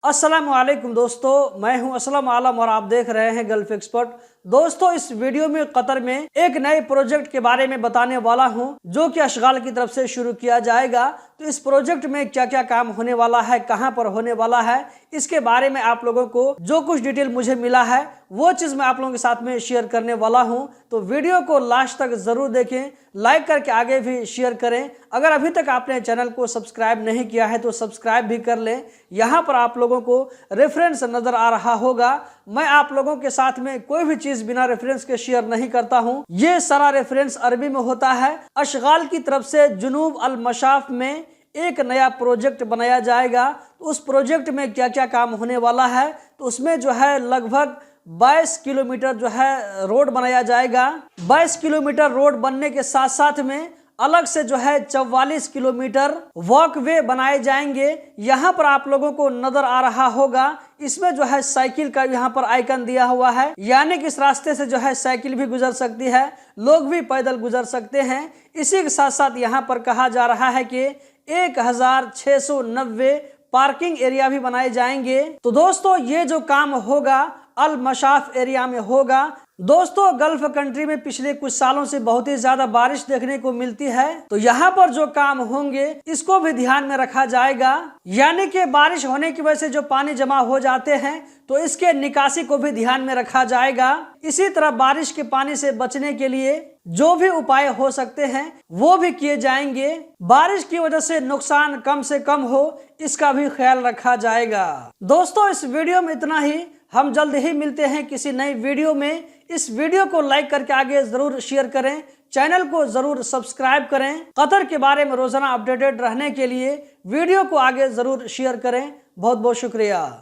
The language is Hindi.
अस्सलाम वालेकुम दोस्तों, मैं हूं असलम आलम और आप देख रहे हैं गल्फ एक्सपर्ट। दोस्तों, इस वीडियो में कतर में एक नए प्रोजेक्ट के बारे में बताने वाला हूं जो कि अशगाल की तरफ से शुरू किया जाएगा। तो इस प्रोजेक्ट में क्या क्या काम होने वाला है, कहां पर होने वाला है, इसके बारे में आप लोगों को जो कुछ डिटेल मुझे मिला है वो चीज मैं आप लोगों के साथ में शेयर करने वाला हूं। तो वीडियो को लास्ट तक जरूर देखें, लाइक करके आगे भी शेयर करें। अगर अभी तक आपने चैनल को सब्सक्राइब नहीं किया है तो सब्सक्राइब भी कर लें। यहाँ पर आप लोगों को रेफरेंस नजर आ रहा होगा। मैं आप लोगों के साथ में कोई भी चीज बिना रेफरेंस के शेयर नहीं करता हूँ। ये सारा रेफरेंस अरबी में होता है। अशगाल की तरफ से जुनूब अल मशाफ में एक नया प्रोजेक्ट बनाया जाएगा। तो उस प्रोजेक्ट में क्या क्या काम होने वाला है, तो उसमें जो है लगभग 22 किलोमीटर जो है रोड बनाया जाएगा। 22 किलोमीटर रोड बनने के साथ साथ में अलग से जो है 44 किलोमीटर वॉकवे बनाए जाएंगे। यहाँ पर आप लोगों को नजर आ रहा होगा, इसमें जो है साइकिल का यहाँ पर आइकन दिया हुआ है, यानी कि इस रास्ते से जो है साइकिल भी गुजर सकती है, लोग भी पैदल गुजर सकते हैं। इसी के साथ साथ यहाँ पर कहा जा रहा है कि 1690 पार्किंग एरिया भी बनाए जाएंगे। तो दोस्तों, ये जो काम होगा अल मशाफ एरिया में होगा। दोस्तों, गल्फ कंट्री में पिछले कुछ सालों से बहुत ही ज्यादा बारिश देखने को मिलती है, तो यहाँ पर जो काम होंगे इसको भी ध्यान में रखा जाएगा। यानी कि बारिश होने की वजह से जो पानी जमा हो जाते हैं तो इसके निकासी को भी ध्यान में रखा जाएगा। इसी तरह बारिश के पानी से बचने के लिए जो भी उपाय हो सकते हैं वो भी किए जाएंगे। बारिश की वजह से नुकसान कम से कम हो, इसका भी ख्याल रखा जाएगा। दोस्तों, इस वीडियो में इतना ही। हम जल्द ही मिलते हैं किसी नई वीडियो में। इस वीडियो को लाइक करके आगे जरूर शेयर करें, चैनल को जरूर सब्सक्राइब करें। कतर के बारे में रोजाना अपडेटेड रहने के लिए वीडियो को आगे जरूर शेयर करें। बहुत बहुत शुक्रिया।